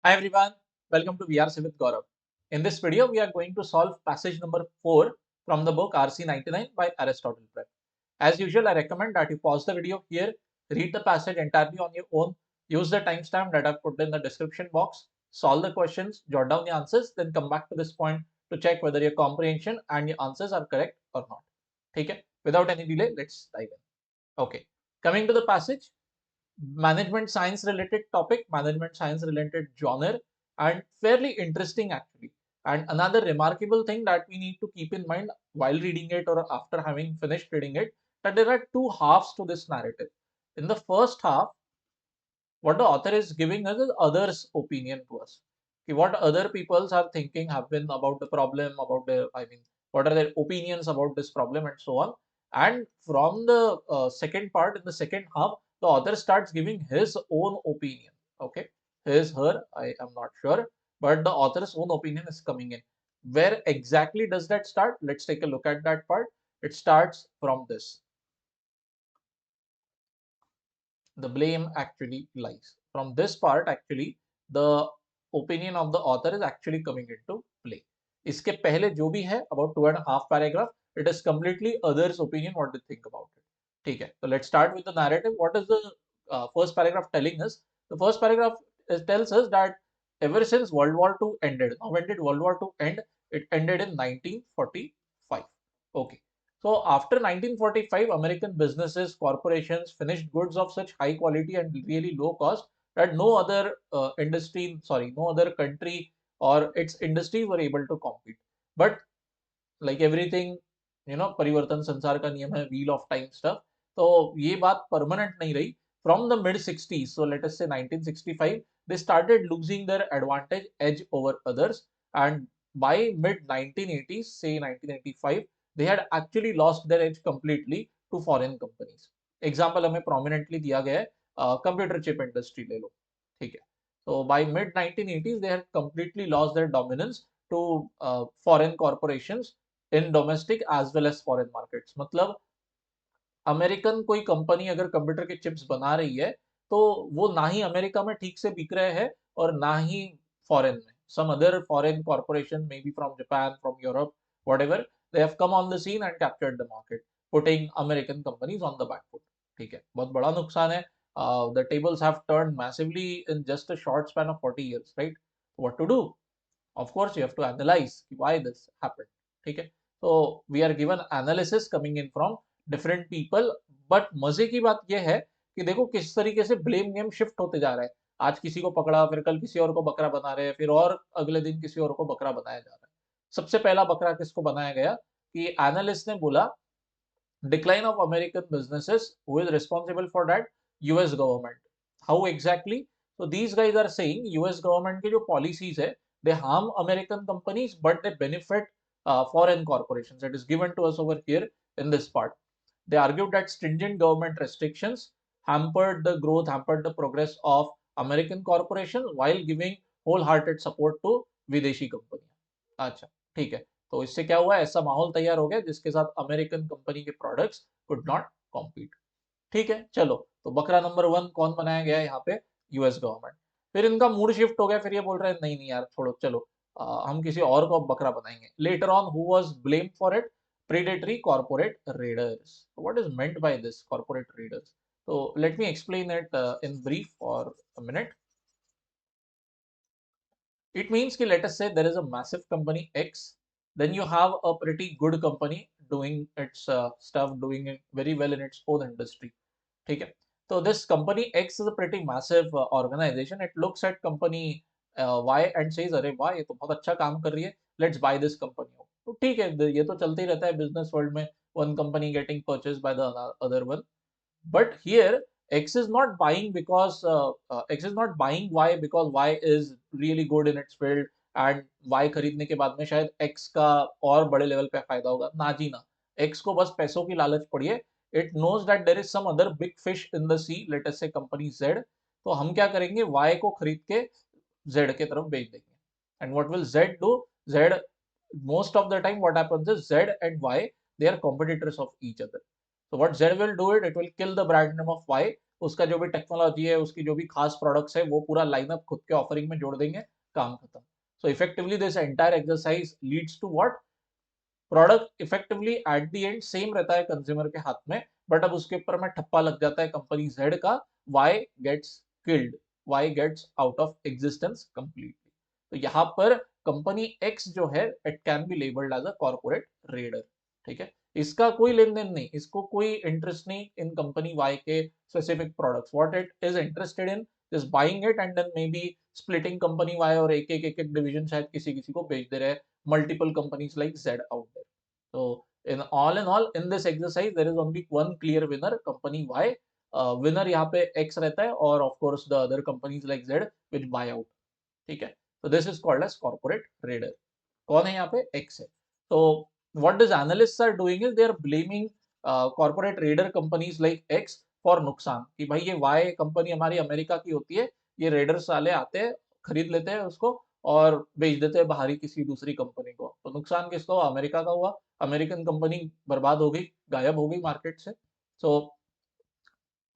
Hi everyone, welcome to VRC with Gaurav. In this video, we are going to solve passage number 4 from the book RC 99 by Aristotle Prep. As usual, I recommend that you pause the video here, read the passage entirely on your own, use the timestamp that I've put in the description box, solve the questions, jot down the answers, then come back to this point to check whether your comprehension and your answers are correct or not. Okay? Without any delay, let's dive in. Okay, coming to the passage, management science related topic, management science related genre, and fairly interesting actually. And another remarkable thing that we need to keep in mind while reading it or after having finished reading it, that there are two halves to this narrative. In the first half, what the author is giving us is others' opinion to us. Okay, what other peoples are thinking have been about the problem, about their, what are their opinions about this problem and so on. And from the second part, in the second half, the author starts giving his own opinion. Okay, his, her, I am not sure, but the author's own opinion is coming in. Where exactly does that start? Let's take a look at that part. It starts from this. The blame actually lies. From this part, actually, the opinion of the author is actually coming into play. इसके पहले जो भी है about 2.5 paragraph, it is completely others' opinion what they think about it. ठीक है. So let's start with the narrative. What is the first paragraph telling us? The first paragraph tells us that ever since World War II ended. Now, when did World War II end? It ended in 1945. Okay. So after 1945, American businesses, corporations finished goods of such high quality and really low cost that no other no other country or its industries were able to compete. But like everything, परिवर्तन संसार का नियम है, wheel of time stuff. तो ये बात permanent नहीं रही. From the mid 60s, so let us say 1965, they started losing their advantage edge over others, and by mid 1980s, say 1985, they had actually lost their edge completely to foreign companies. Example हमें prominently दिया गया है, computer chip industry ले लो, ठीक है. So by mid 1980s, they had completely lost their dominance to foreign corporations in domestic as well as foreign markets. मतलब American कोई company अगर कंप्यूटर के चिप्स बना रही है तो वो ना ही अमेरिका में ठीक से बिक रहे हैं और ना ही फॉरेन में. Some other foreign corporation may be from Japan, from Europe, whatever, they have come on the scene and captured the market, putting American companies on the back foot. ठीक है, बहुत बड़ा नुकसान है. The tables have turned massively in just a short span of 40 years, right? What to do? Of course, you have to analyze why this happened. Okay, so we are given analysis coming in from different people, but मजे की बात यह है कि देखो किस तरीके से ब्लेम गेम शिफ्ट होते जा रहा है. आज किसी को पकड़ा, फिर कल किसी और को बकरा बना रहे हैं, फिर और अगले दिन किसी और को बकरा बनाया जा रहा है. सबसे पहला बकरा किसको बनाया गया कि एनालिस्ट ने बोला decline of American businesses. Who is responsible for that? US government. How exactly? So these guys are saying US government के जो policies है, they harm American companies but they benefit foreign corporations. It is given to us over here in this part. They argued that stringent government restrictions hampered the growth, hampered the progress of American corporations while giving wholehearted support to विदेशी कंपनियां. अच्छा, ठीक है. तो इससे क्या हुआ, ऐसा माहौल तैयार हो गया जिसके साथ अमेरिकन कंपनी के प्रोडक्ट्स कुड नॉट कॉम्पीट. ठीक है, चलो. तो बकरा नंबर 1 कौन बनाया गया है यहाँ पे? US government. फिर इनका मूड शिफ्ट हो गया, फिर ये बोल रहे हैं नहीं नहीं यार छोड़ो, चलो हम किसी और को बकरा बनाएंगे. Later on who was blame for it? predatory corporate raiders. So what is meant by this corporate raiders? So let me explain it in brief for a minute. It means कि let us say there is a massive company X, then you have a pretty good company doing its stuff, doing it very well in its own industry. ठीक है. So this company X is a pretty massive organization. It looks at company Y and says अरे वाह ये तो बहुत अच्छा काम कर रही है, let's buy this company. तो ठीक है, ये तो चलते ही रहता है business world में, one company getting purchased by the other one. But here X is not buying because X is not buying Y because Y is really good in its field and Y खरीदने के बाद में शायद X का और बड़े level पे फायदा होगा. ना जी ना. X को बस पैसों की लालच पड़ी है. It knows that there is some other big fish in the sea, let us say company Z. तो हम क्या करेंगे, Y को खरीद के Z के तरफ बेच देंगे. And what will Z do? Z, most of the time what happens is Z and Y, they are competitors of each other. So what Z will do it will kill the brand name of Y उसका जो भी technology है, उसकी जो भी खास products है, वो पूरा लाइनअप खुद के ऑफरिंग में जोड़ देंगे, काम खत्म। So effectively this entire exercise leads to what, product effectively at the end same रहता है कंज्यूमर के हाथ में, बट अब उसके ऊपर में ठप्पा लग जाता है कंपनी जेड का, Y gets killed, Y gets out of existence completely. तो यहाँ पर कंपनी एक्स जो है it can be labelled as a corporate raider, ठीक है। इसका कोई लेन देन नहीं, इसको कोई इंटरेस्ट नहीं इन कंपनी वाई के specific products, what it is interested in is buying it and then may be splitting company Y, और एक डिवीजन शायद किसी किसी को बेच दे रहे हैं, multiple companies like Z out there. So in all, in this exercise, there is only one clear winner, company Y. Winner यहाँ पे X रहता है, और of course the other companies like Z which buy out. ठीक है, so this is called as corporate raider. कौन है यहाँ पे? X है. So what these analysts are doing is they are blaming corporate raider companies like X for नुकसान, कि भाई ये Y कंपनी हमारी अमेरिका की होती है, ये रेडर्स वाले आते हैं, खरीद लेते हैं उसको और बेच देते हैं बाहरी किसी दूसरी कंपनी को, तो नुकसान किसका हुआ? अमेरिका का हुआ, अमेरिकन कंपनी बर्बाद हो गई, गायब हो गई मार्केट से। सो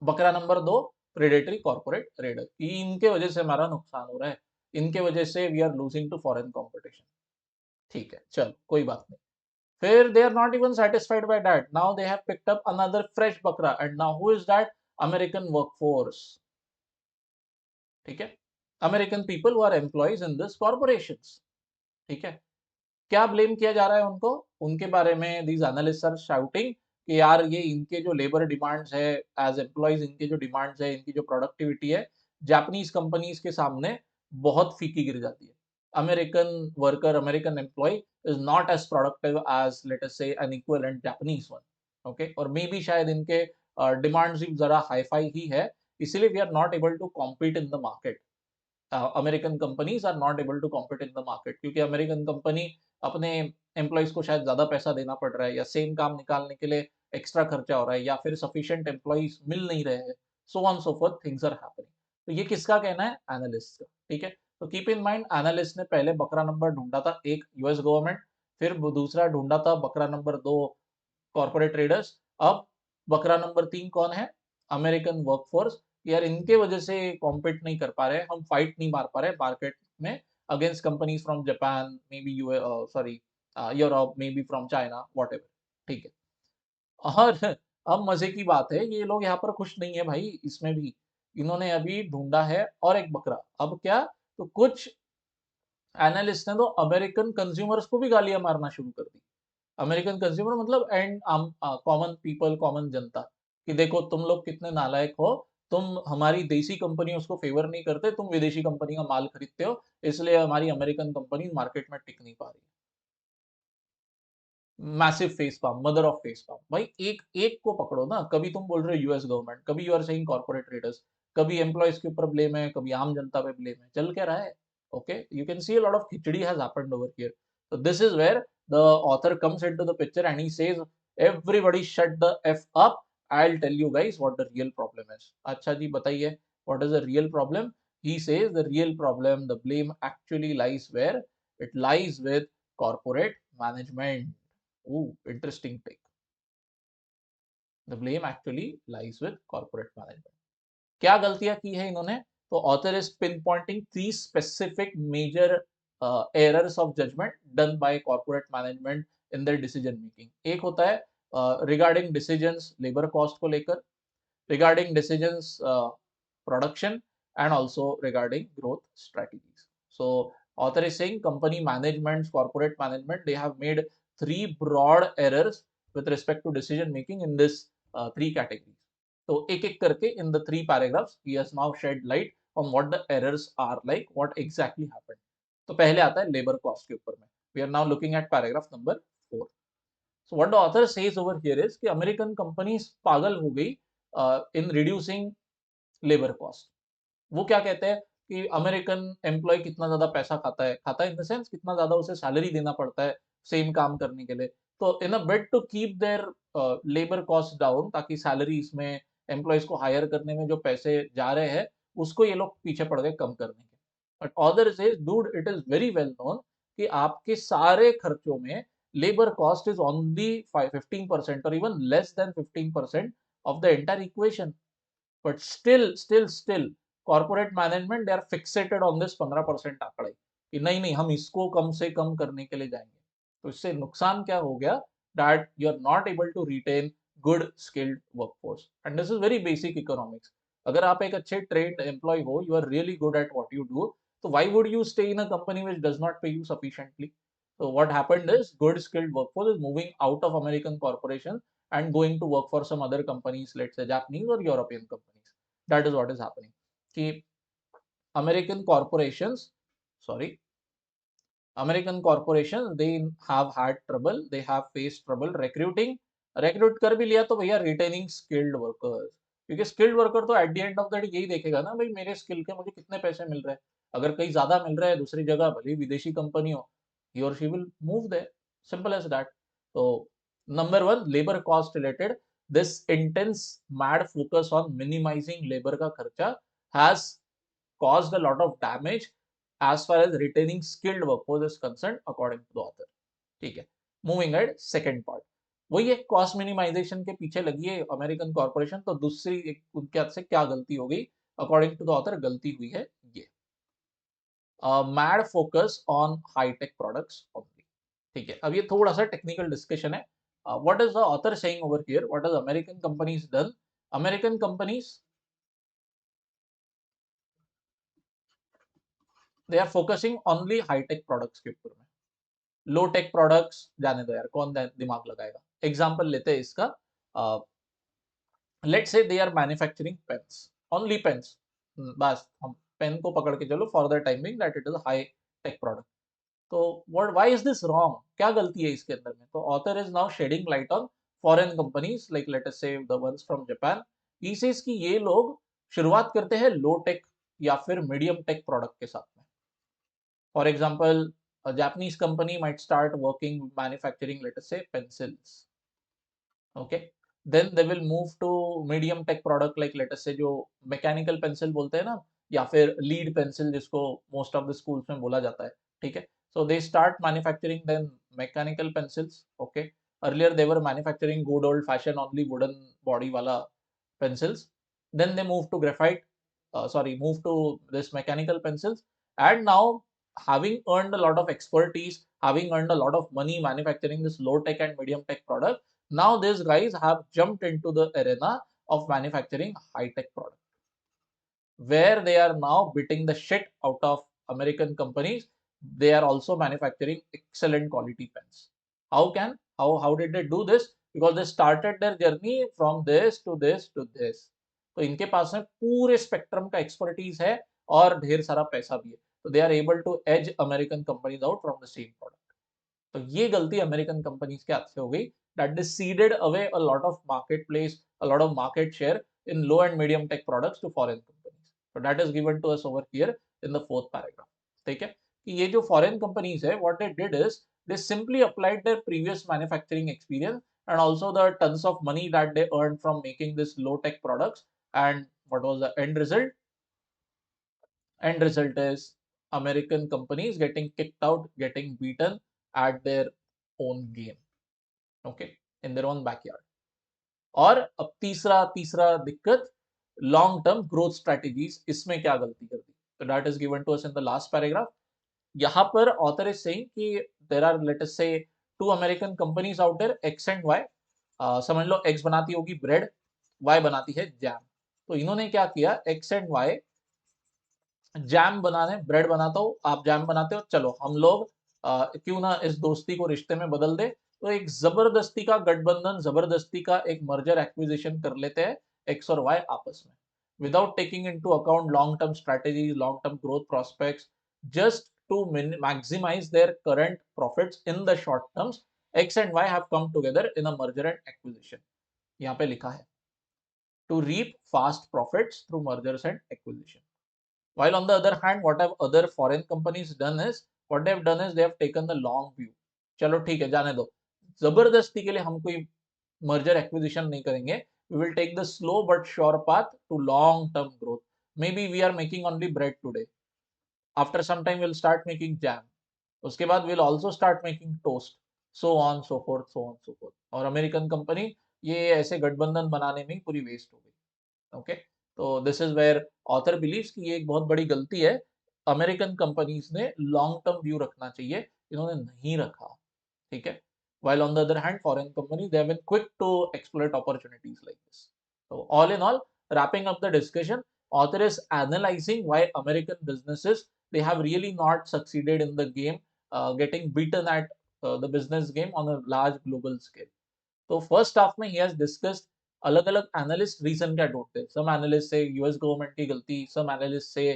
बकरा नंबर 2, प्रेडेटरी कॉर्पोरेट रेडर, इनके वजह से हमारा नुकसान हो रहा है, इनके वजह से we are losing to foreign competition. ठीक है, चलो कोई बात नहीं। फिर they are not even satisfied by that, now they have picked up another fresh bakra, and now who is that? American workforce, ठीक है, American people who are employees in this corporations, ठीक है। क्या ब्लेम किया जा रहा है उनको? उनके बारे में दीज एनालिस्ट आर शाउटिंग कि यार ये इनके जो लेबर डिमांड्स है एज एम्प्लॉइज, इनके जो डिमांड्स है, इनकी जो प्रोडक्टिविटी है, जापानीज कंपनीज के सामने बहुत फीकी गिर जाती है। American worker, American employ is not as productive as let us say an equivalent Japanese one, okay. और मे बी शायद इनके डिमांड्स भी जरा हाई-फाई ही है, इसीलिए we are not able to compete in the market. American companies are not able to compete in the market, क्योंकि American company अपने एम्प्लॉइज को शायद ज्यादा पैसा देना पड़ रहा है, या सेम काम निकालने के लिए एक्स्ट्रा खर्चा हो रहा है, या फिर सफिशिएंट एम्प्लॉइज मिल नहीं रहे हैं, so on so forth things are happening. तो ये किसका कहना है? एनालिस्ट का, ठीक है। तो कीप इन माइंड, एनालिस्ट ने पहले बकरा नंबर ढूंढा था एक, यूएस गवर्नमेंट, फिर दूसरा ढूंढा था बकरा नंबर 2, कॉर्पोरेट ट्रेडर्स। अब बकरा नंबर 3 कौन है? American workforce. यार इनके वजह से कॉम्पीट नहीं कर पा रहे, हम फाइट नहीं मार पा रहे मार्केट में against companies from Japan, may be sorry Europe, may be from China, whatever, ठीक है। और अब मजे की बात है, ये लोग यहाँ पर खुश नहीं है भाई, इसमें भी इन्होंने अभी ढूंढा है और एक बकरा। अब क्या? तो कुछ एनालिस्ट ने तो अमेरिकन कंज्यूमर्स को भी गालियां मारना शुरू कर दी। अमेरिकन कंज्यूमर मतलब एंड कॉमन पीपल, कॉमन जनता, कि देखो तुम लोग कितने नालायक हो, तुम हमारी देसी कंपनियों को फेवर नहीं करते, तुम विदेशी कंपनी का माल खरीदते हो, इसलिए हमारी अमेरिकन कंपनी मार्केट में टिक नहीं पा रही। Massive face palm, mother of face palm. भाई एक एक को पकड़ो ना, कभी तुम बोल रहे हो यूएस गवर्नमेंट, कभी you are saying corporate traders, कभी एम्प्लॉयज के ऊपर ब्लेम है, कभी आम जनता पे ब्लेम है, चल क्या रहा है? Okay, you can see a lot of khichdi has happened over here. So this is where the author comes into the picture and he says, everybody shut the f up, I'll tell you guys what the real problem is. अच्छा जी बताइए, what is the real problem? He says the real problem, the blame actually lies where? It lies with corporate management. Ooh, interesting take. The blame actually lies with corporate management. क्या गलतियां की है इन्होंने? तो author is pinpointing 3 specific major errors of judgement done by corporate management in their decision making. एक होता है regarding decisions labour cost को लेकर, regarding decisions production, and also regarding growth strategies. So author is saying company management, corporate management, they have made 3 broad errors with respect to decision making in this 3 categories. तो एक एक करके in the 3 paragraphs he has now shed light on what the errors are, like what exactly happened. तो पहले आता है labour cost के ऊपर में, we are now looking at paragraph number 4. So what the author says over here is कि American companies पागल हो गई इन रिड्यूसिंग लेबर कॉस्ट। वो क्या कहते हैं कि अमेरिकन एम्प्लॉय कितना ज्यादा पैसा खाता है इन द सेंस कितना ज्यादा उसे सैलरी देना पड़ता है सेम काम करने के लिए। तो in a bid to keep their labour cost down, ताकि सैलरी इसमें एम्प्लॉयज को हायर करने में जो पैसे जा रहे हैं उसको ये लोग पीछे पड़ गए कम करने के। But author says dude it is very well known कि आपके सारे खर्चों में labor cost is only 15% or even less than 15% of the entire equation. But still corporate management they are fixated on this 15% आंकड़े कि नहीं नहीं हम इसको कम से कम करने के लिए जाएंगे। तो इससे नुकसान क्या हो गया, that you are not able to retain good skilled workforce and this is very basic economics. अगर आप एक अच्छे ट्रेन्ड एम्प्लॉय हो, you are really good at what you do, so why would you stay in a company which does not pay you sufficiently? So what happened is good skilled workforce is moving out of American corporations and going to work for some other companies, let's say Japanese or European companies. That is what is happening. कि American corporations, sorry, American corporations, they have had trouble, they have faced trouble recruiting, recruit कर भी लिया तो भैया retaining skilled workers, क्योंकि skilled worker तो at the end of the day यही देखेगा ना भाई मेरे skill के मुझे कितने पैसे मिल रहे हैं। अगर कहीं ज्यादा मिल रहा है दूसरी जगह, भले ही विदेशी कंपनी हो, he or she will move there, simple as that. So number one, labor cost related, this intense mad focus on minimizing labor का खर्चा has caused a lot of damage as far as retaining skilled workforce is concerned according to the author. ठीक है, moving Ed second part, वही एक cost minimisation के पीछे लगी है अमेरिकन कॉर्पोरेशन। तो दूसरी एक उनके हाथ से क्या गलती हो गई अकॉर्डिंग टू द ऑथर, गलती हुई है ये mad focus on high tech products only. ठीक है, अब ये थोड़ा सा टेक्निकल डिस्कशन है। What is the author saying over here, what is American companies done, American companies they are focusing only high tech products के ऊपर में, लो टेक प्रोडक्ट्स जाने दो यार, कौन दिमाग लगाएगा। एग्जांपल लेते हैं इसका, let's say they are manufacturing pens, only pens, बस हम पेन को पकड़ के चलो for the time being that it is high tech product. तो what, why is this wrong, क्या गलती है इसके अंदर में? तो author is now shedding light on foreign companies like let us say the ones from Japan. He says कि ये लोग शुरुआत करते हैं लो टेक या फिर मीडियम टेक प्रोडक्ट के साथ में। For example, a Japanese company might start working manufacturing, let us say, pencils. Okay, then they will move to medium tech product like let us say जो mechanical pencil बोलते हैं ना, या फिर lead pencil जिसको most of the schools में बोला जाता है, ठीक है। So they start manufacturing then mechanical pencils. Okay, earlier they were manufacturing good old fashioned only wooden body वाला pencils. Then they move to graphite, move to this mechanical pencils, and now having earned a lot of expertise, having earned a lot of money manufacturing this low tech and medium tech product, now these guys have jumped into the arena of manufacturing high tech product, where they are now beating the shit out of American companies. They are also manufacturing excellent quality pens. How did they do this? Because they started their journey from this to this to this. तो इनके पास में पूरे spectrum का expertise है और ढेर सारा पैसा भी है, तो they are able to edge American companies out from the same product. तो ये गलती अमेरिकन कंपनीज के हाथ से हो गई, that they ceded away a lot of market place, a lot of market share in low and medium tech products to foreign companies. So that is given to us over here in the fourth paragraph. ठीक है, कि ये जो foreign companies है, what they did is they simply applied their previous manufacturing experience and also the tons of money that they earned from making this low tech products. And what was the end result? End result is American companies getting kicked out, getting beaten at their own game, okay, in their own backyard. और अब तीसरा तीसरा दिक्कत, long term growth strategies, इसमें क्या गलती कर दी? तो that is given to us in the last paragraph. यहाँ पर ऑथर इज सेइंग कि there are let us say two American companies out there, X and Y. समझ लो एक्स बनाती होगी ब्रेड, वाई बनाती है जैम। तो इन्होंने क्या किया, एक्स एंड वाई जैम बनाने, ब्रेड बनाता हो आप जैम बनाते हो, चलो हम लोग क्यों ना इस दोस्ती को रिश्ते में बदल दे। तो एक जबरदस्ती का गठबंधन, जबरदस्ती का एक मर्जर एक्विजिशन कर लेते हैं एक्स और वाई आपस में, without taking into account long term strategy, long term growth prospects, just to maximize their current profits in the short terms. X and Y have come together in a merger and acquisition. यहाँ पे लिखा है to reap fast profits through mergers and acquisition. While on the other hand, what have other foreign companies done is, what they have done is they have taken the long view. चलो ठीक है जाने दो, जबरदस्ती के लिए हम कोई merger acquisition नहीं करेंगे, we will take the slow but sure path to long term growth. Maybe we are making only bread today, after some time we'll start making jam, उसके बाद we'll also start making toast, so on so forth, so on so forth. और American company ये ऐसे गठबंधन बनाने में पूरी waste हो गई, ओके। तो this is where author believes कि ये एक बहुत बड़ी गलती है, अमेरिकन कंपनीज ने लॉन्ग टर्म व्यू रखना चाहिए, इन्होंने नहीं रखा, ठीक है। While on the other hand, foreign companies, they have been quick to exploit opportunities like this. So all in all, wrapping up the discussion, author is analyzing why American businesses, they have really not succeeded in the game, getting beaten at the business game on a large global scale. तो first half में he has discussed अलग अलग analyst reason क्या ढूंढते हैं। सम analyst से US government की गलती, सम एनालिस्ट से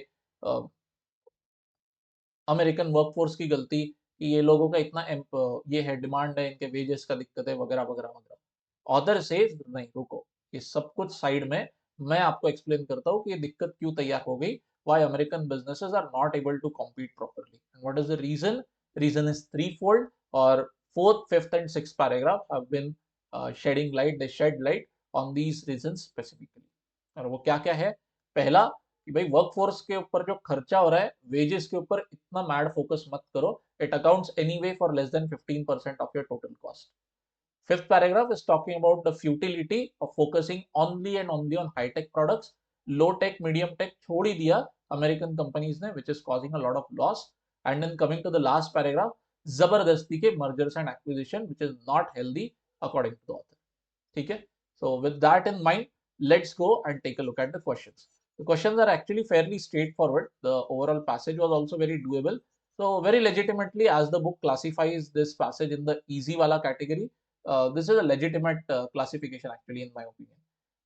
अमेरिकन वर्कफोर्स की गलती कि ये लोगों का इतना ये है, डिमांड है, इनके वेजेस का दिक्कत है, वगैरह वगैरह वगैरह। ऑथर से नहीं, रुको, ये सब कुछ साइड में, मैं आपको एक्सप्लेन करता हूँ कि ये दिक्कत क्यों तैयार हो गई, why American businesses are not able to compete properly and what is the reason. Reason is three fold, और fourth, fifth and sixth paragraph have been shedding light, they shed light on these reasons specifically. और वो क्या क्या है? पहला कि भाई workforce के ऊपर जो खर्चा हो रहा है, वेजेस के ऊपर इतना मैड फोकस मत करो, it accounts anyway for less than 15% of your total cost. Fifth paragraph is talking about the futility of focusing only and only on high tech products. Low tech, medium tech छोड़ ही दिया American companies ने, which is causing a lot of loss. And then coming to the last paragraph, जबरदस्ती के mergers and acquisition, which is not healthy according to the author. ठीक है? So with that in mind, let's go and take a look at the questions. The questions are actually fairly straightforward. The overall passage was also very doable. So very legitimately, as the book classifies this passage in the easy wala category, this is a legitimate classification actually in my opinion.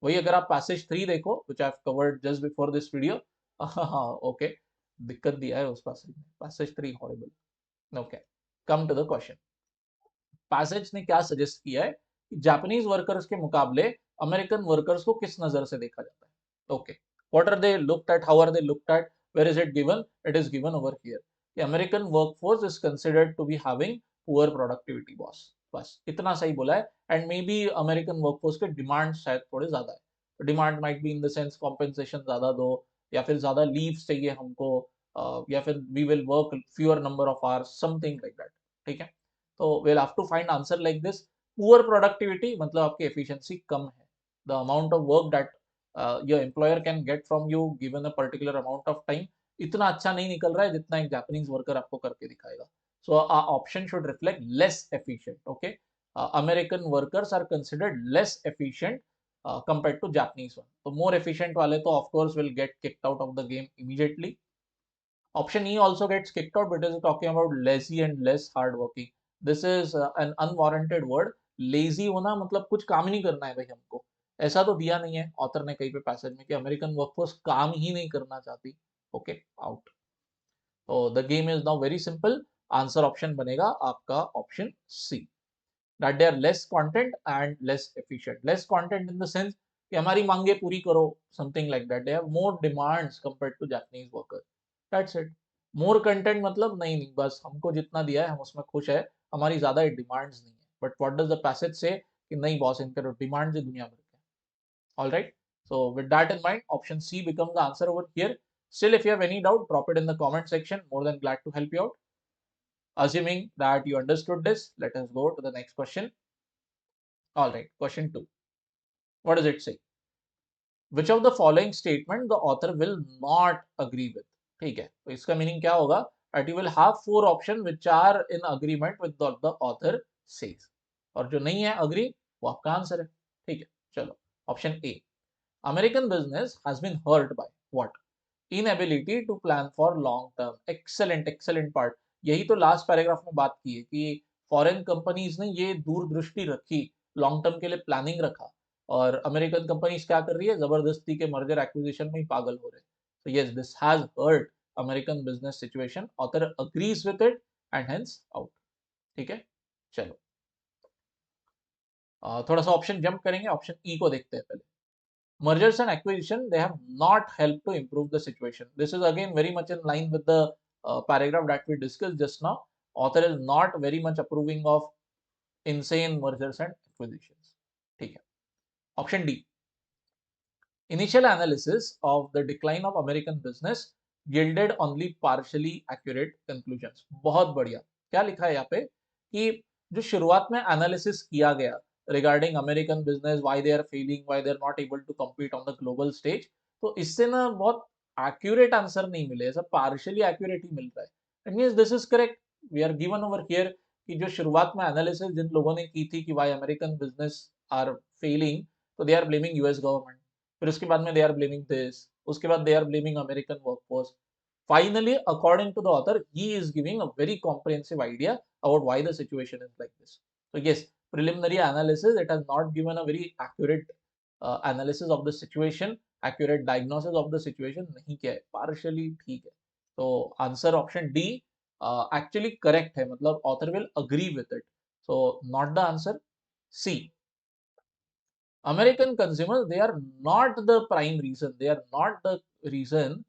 वही अगर आप passage 3 देखो, which I have covered just before this video, okay, दिक्कत दिया है उस passage में. Passage 3 horrible. Okay, come to the question. Passage ने क्या सजेस्ट किया है कि जापानीज वर्कर्स के मुकाबले अमेरिकन वर्कर्स को किस नजर से देखा जाता है। Okay, what are they looked at, how are they looked at, where is it given? It is given over here. American workforce is considered to be having poor productivity boss, बस इतना सही बोला है। And maybe American workforce के demand शायद थोड़े ज्यादा है, demand might be in the sense compensation ज्यादा दो, या फिर ज्यादा लीव चाहिए हमको, या फिर we will work fewer number of hours, something like that, ठीक है। तो we'll have to find answer like this. Poor productivity मतलब आपकी efficiency कम है, the amount of work that your employer can get from you given a particular amount of time इतना अच्छा नहीं निकल रहा है जितना एक जापानीज वर्कर आपको करके दिखाएगा। So our option should reflect less efficient. Okay, American workers are considered less efficient compared to Japanese one. तो more efficient वाले तो of course will get kicked out of the game immediately. Option E also gets kicked out because it's talking about lazy and less hardworking. This is an unwarranted word. Lazy होना मतलब कुछ काम ही नहीं करना है भाई हमको, ऐसा तो दिया नहीं है ऑथर ने कहीं पे पैसेज में कि अमेरिकन वर्कफोर्स काम ही नहीं करना चाहती। Okay, out. तो the game is now very simple, answer option बनेगा आपका option C, that they are less content and less efficient. Less content in the sense कि हमारी मांगे पूरी करो, something like that, they have more demands compared to Japanese worker, that's it. More content मतलब नहीं नहीं, बस हमको जितना दिया है हम उसमें खुश है, हमारी ज्यादा डिमांड्स नहीं है। But what does the passage से कि नहीं बॉस, इनके डिमांड्स है दुनिया भर के। All right, so with that in mind, option C becomes the answer over here. Still, if you have any doubt, drop it in the comment section, more than glad to help you out. Assuming that you understood this, let us go to the next question. All right, question 2, what does it say? Which of the following statement the author will not agree with? ठीक है, तो इसका meaning क्या होगा? That you will have four options which are in agreement with what the author says, और जो नहीं है agree वो आपका आंसर है। ठीक है, चलो option A, American business has been hurt by what? Inability to plan for long term. Excellent, excellent part. यही तो लास्ट पैराग्राफ में बात की है कि फॉरेन कंपनीज ने ये दूरदृष्टि रखी, लॉन्ग टर्म के लिए प्लानिंग रखा, और अमेरिकन कंपनीज क्या कर रही है, जबरदस्ती के मर्जर एक्विजिशन में ही पागल हो रहे हैं। So yes, this has hurt American business situation. Author agrees with it and hence out. ठीक है, चलो थोड़ा सा ऑप्शन जंप करेंगे, ऑप्शन ई को देखते हैं पहले। Mergers and acquisition, they have not helped to improve the situation. This is again very much in line with the paragraph that we discussed just now. Author is not very much approving of insane mergers and acquisitions. ठीक है, option D, initial analysis of the decline of American business yielded only partially accurate conclusions. बहुत बढ़िया, क्या लिखा है यहाँ पे कि जो शुरुआत में एनालिसिस किया गया regarding American business, why they are failing, why they are not able to compete on the global stage, तो इससे ना बहुत एक्यूरेट आंसर नहीं मिले, ऐसा पार्शियली एक्यूरेट ही मिल रहा है. And yes, this is correct. We are given over here कि जो शुरुआत में एनालिसिस जिन लोगों ने की थी कि why American business are failing, तो they are blaming US government. फिर उसके बाद में दे आर ब्लेमिंग दिस, उसके बाद they are blaming American workforce. Finally, according to the author, he is giving a very comprehensive idea about why the situation is like this. So yes, preliminary analysis, it has not given a very accurate analysis of the situation, accurate diagnosis of the situation नहीं किया है, partially ठीक है. तो answer option D actually correct है, मतलब author will agree with it. So not the answer. C, American consumers, they are not the prime reason, they are not the reason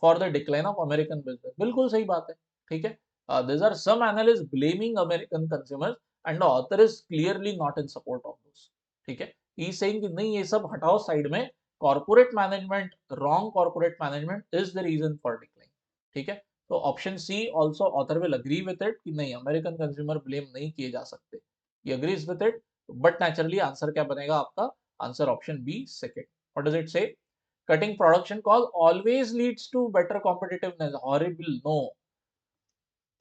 for the decline of American business. बिल्कुल सही बात है, ठीक है. These are some analysts blaming American consumers and the author is clearly not in support of those. ठीक है. He is saying कि नहीं, ये सब हटाओ साइड में, corporate management, wrong corporate management is the reason for decline. ठीक है. तो option C also author will agree with it कि नहीं, American consumer blame नहीं किए जा सकते. He agrees with it. But naturally answer क्या बनेगा आपका? Answer option B, second. What does it say? Cutting production cost always leads to better competitiveness. Horrible, no.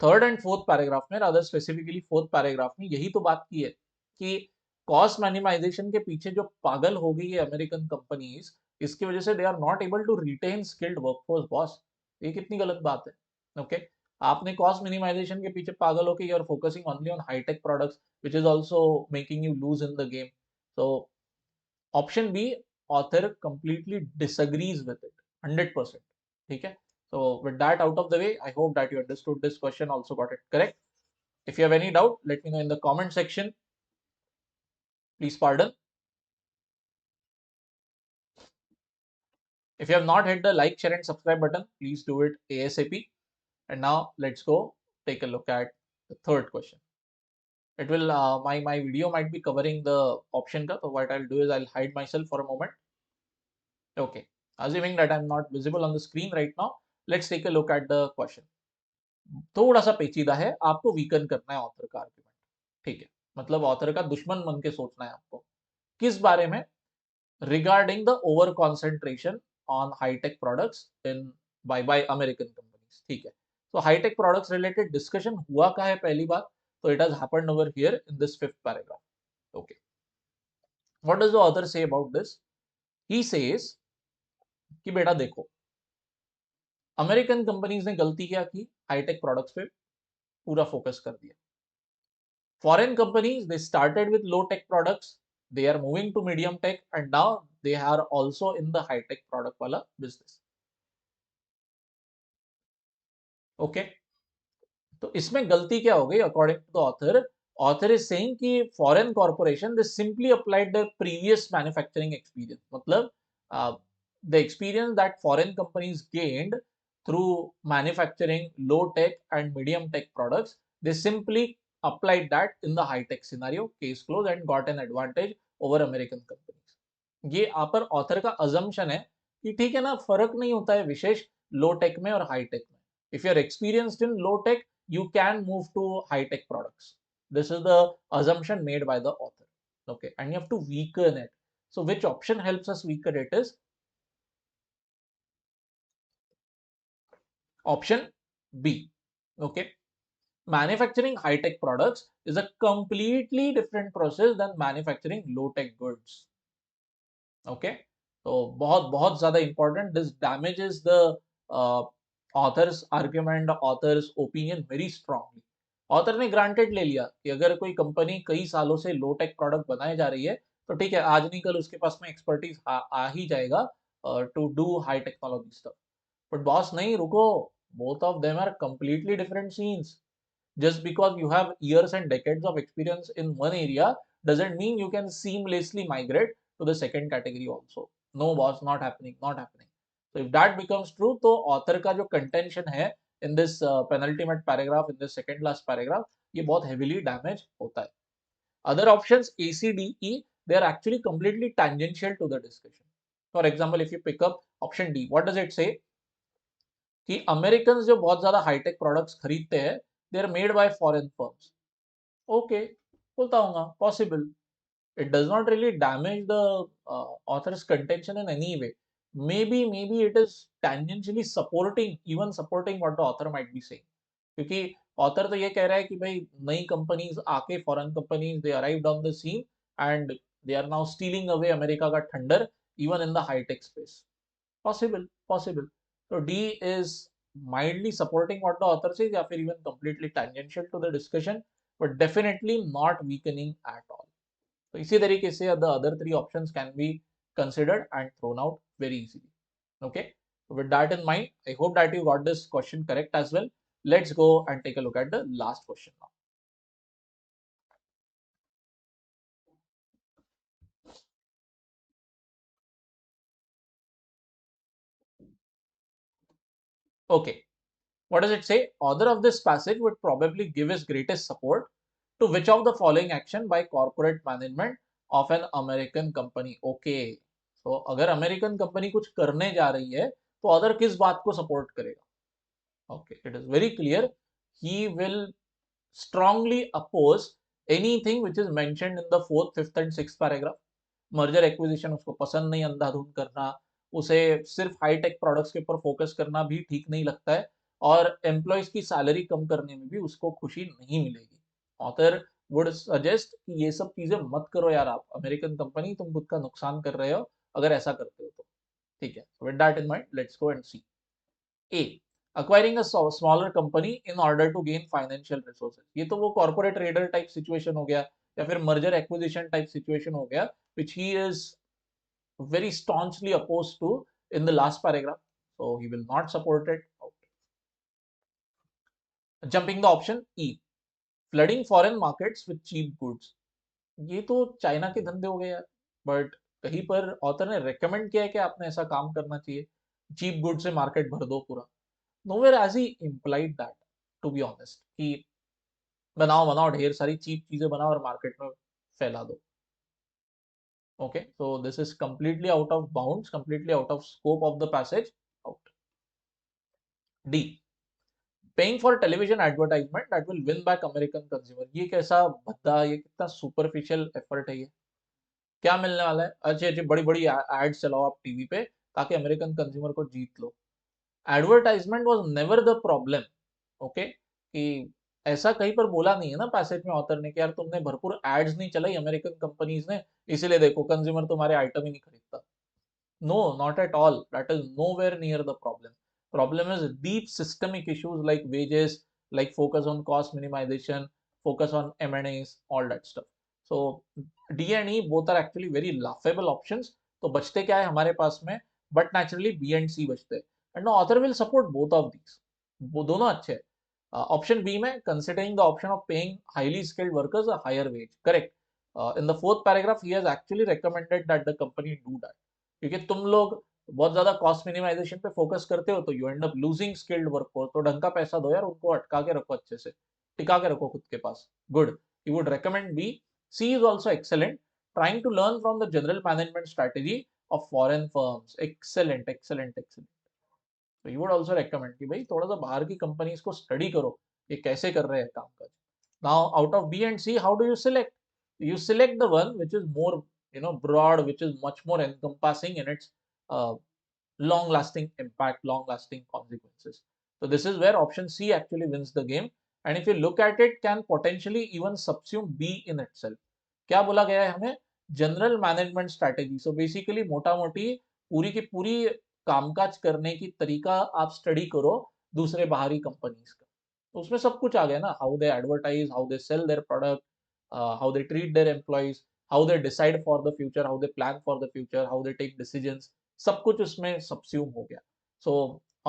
Third and fourth paragraph में, rather specifically fourth paragraph में यही तो बात की है कि कॉस्ट मिनिमाइजेशन के पीछे जो पागल हो गई है अमेरिकन कंपनीज, इसकी वजह से they are not able to retain skilled workforce. Boss, ये कितनी गलत बात है. ओके, आपने कॉस्ट मिनिमाइजेशन के पीछे पागल होकर you are focusing only on high tech products which is also making you lose in the game. So option B, author completely disagrees with it 100%. ठीक है. So with that out of the way, I hope that you understood this question, also got it correct. If you have any doubt, let me know in the comment section. Please pardon. If you have not hit the like, share and subscribe button, please do it ASAP. And now let's go take a look at the third question. It will my video might be covering the option ka, so what I'll do is I'll hide myself for a moment. Okay, assuming that I'm not visible on the screen right now, let's take a look at the question. थोड़ा सा पेचीदा है, आपको weaken करना है author का argument. ठीक है, मतलब ऑथर का दुश्मन बन के सोचना है आपको. किस बारे में? Regarding the over concentration on high tech products in by American companies. ठीक है. तो हाईटेक प्रोडक्ट्स रिलेटेड डिस्कशन हुआ का है पहली बात, तो it has happened over here in this fifth paragraph. Okay, what does the author say about this? He says कि बेटा देखो, अमेरिकन कंपनीज ने गलती क्या की? हाईटेक प्रोडक्ट्स पे पूरा फोकस कर दिया. Foreign companies, they started with low tech products, they are moving to medium tech, and now they are also in the high tech product wala business. Okay, तो इसमें गलती क्या हो गई? According to the author, author is saying कि foreign corporation they simply applied the previous manufacturing experience. मतलब the experience that foreign companies gained through manufacturing low tech and medium tech products, they simply applied that in the high tech scenario, case closed, and got an advantage over American companies. ये यहाँ पर author का assumption है कि ठीक है ना, फर्क नहीं होता है विशेष लो टेक में और हाई टेक में. If you are experienced in low tech, you can move to high tech products. This is the assumption made by the author. Okay, and you have to weaken it. So which option helps us weaken it is option B. Okay, manufacturing high tech products is a completely different process than manufacturing low tech goods. Okay, तो बहुत बहुत ज्यादा important. This damages the author's argument, authors opinion very strongly. Author ने granted ले लिया कि अगर कोई कंपनी कई सालों से लो टेक प्रोडक्ट बनाए जा रही है, तो ठीक है, आज नहीं कल उसके पास में एक्सपर्टीज आ ही जाएगा to do high technology stuff. But boss नहीं, रुको, both of them are completely different scenes. Just because you have years and decades of experience in one area doesn't mean you can seamlessly migrate to the second category also. No boss, not happening, not happening. So if that becomes true, तो author का जो contention है in this penultimate paragraph, in this second last paragraph, ये बहुत heavily damage होता है. Other options A, C, D, E, they are actually completely tangential to the discussion. For example, if you pick up option D, what does it say? कि American जो बहुत ज्यादा high tech products खरीदते हैं, they are made by foreign firms. Okay, बोलता हूँ possible. It does not really damage the author's contention in any way. maybe it is tangentially supporting, even supporting what the author might be saying. क्योंकि author तो ये कह रहा है कि भाई नई कंपनीज आके, foreign companies, they arrived on the scene and they are now stealing away America का thunder even in the high tech space. Possible, possible. So D is mildly supporting what the author says, या फिर even completely tangential to the discussion, but definitely not weakening at all. So इसी तरीके से the other three options can be considered and thrown out very easily. Okay. So with that in mind, I hope that you got this question correct as well. Let's go and take a look at the last question now. Okay. What does it say? Author of this passage would probably give his greatest support to which of the following action by corporate management of an American company. Okay. So अगर American company कुछ करने जा रही है तो author किस बात को सपोर्ट करेगा? Okay, it is very clear. He will strongly oppose anything which is mentioned in the 4th, 5th and 6th paragraph. Merger acquisition उसको पसंद नहीं, अंधाधुंध करना, उसे सिर्फ हाईटेक प्रोडक्ट्स के ऊपर फोकस करना भी ठीक नहीं लगता है, और एम्प्लॉयज की सैलरी कम करने में भी उसको खुशी नहीं मिलेगी. ऑथर वुड सजेस्ट कि ये सब चीजें मत करो यार, आप अमेरिकन कंपनी, तुम खुद का नुकसान कर रहे हो अगर ऐसा करते हो तो. ठीक है, with that in mind let's go and see. A, acquiring a smaller company in order to gain financial resources. ये तो वो corporate raider type situation हो गया, या फिर merger acquisition type situation हो गया, which he is very staunchly opposed to in the last paragraph. So he will not support it. Okay. Jumping the option E, flooding foreign markets with cheap goods. ये तो China के धंधे हो गए यार, but कहीं पर ऑथर ने रेकमेंड किया है कि आपने ऐसा काम करना चाहिए, चीप गुड से मार्केट भर दो पूरा. Nowhere as he implied that, to be honest, कि बनाओ बनाओ ढेर सारी चीप चीजें बनाओ और मार्केट में फैला दो. Okay, so this is completely out of bounds, completely out of scope of the passage. Out. D, paying for television advertisement that will win back American consumer. ये कैसा भद्दा, ये कितना सुपरफिशियल एफर्ट है ये. क्या मिलने वाला है? अच्छे अच्छे बड़ी बड़ी एड्स चलाओ आप टीवी पे ताकि अमेरिकन कंज्यूमर को जीत लो. Advertisement was never the problem. Okay, कि ऐसा कहीं पर बोला नहीं है ना पैसेज में ऑथर ने कि यार तुमने भरपूर एड्स नहीं चलाई अमेरिकन कंपनीज ने, इसीलिए देखो कंज्यूमर तुम्हारे आइटम ही नहीं खरीदता. No, not at all. That is nowhere near the problem. Problem is deep systemic issues like wages, like focus on cost minimization, focus on M&As, all that stuff. So D and E both are actually very laughable options. तो बचते क्या है हमारे पास में? But naturally B and C बचते हैं. And the author will support both of these. वो दोनों अच्छे हैं. Option B में considering the option of paying highly skilled workers a higher wage. Correct. In the 4th paragraph, he has actually recommended that the company do that. क्योंकि तुम लोग बहुत ज्यादा कॉस्ट मिनिमाइजेशन पे फोकस करते हो तो you and up losing skilled workforce. तो ढंग का पैसा दो यार, उनको अटका के रखो, अच्छे से टिका के रखो खुद के पास. Good. You would recommend B. C is also excellent, trying to learn from the general management strategy of foreign firms. Excellent excellent excellent. तो यू वुड ऑल्सो रेकमेंड कि भाई थोड़ा सा बाहर की कंपनीज को स्टडी करो, ये कैसे कर रहे हैं काम काज. Now out of B and C, how do you select? You select the one which is more, broad, which is much more encompassing in its uh, long lasting impact, long lasting consequences. So this is where option C actually wins the game, and if you look at it, can potentially even subsume B in itself. क्या बोला गया है हमें? General management strategy. So basically मोटा मोटी पूरी की पूरी कामकाज करने की तरीका आप स्टडी करो दूसरे बाहरी कंपनीज का. तो उसमें सब कुछ आ गया ना, how they advertise, how they sell their product, how they treat their employees, how they decide for the future, how they plan for the future, how they take decisions, सब कुछ उसमें subsume हो गया. So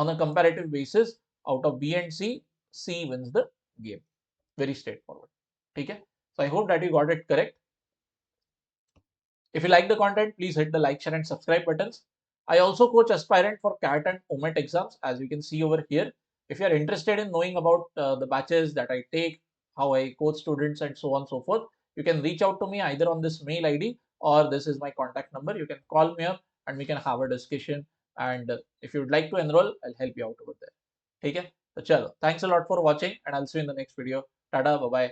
on a comparative basis, out of B and C, C wins the game. Very straightforward. ठीक है? So I hope that you got it correct. If you like the content, please hit the like, share and subscribe buttons. I also coach aspirant for CAT and OMET exams, as you can see over here. If you are interested in knowing about the batches that I take, how I coach students and so on and so forth, you can reach out to me either on this mail ID or this is my contact number. You can call me up and we can have a discussion. And if you would like to enroll, I'll help you out over there. Okay? So chalo, thanks a lot for watching and I'll see you in the next video. Tada, bye-bye.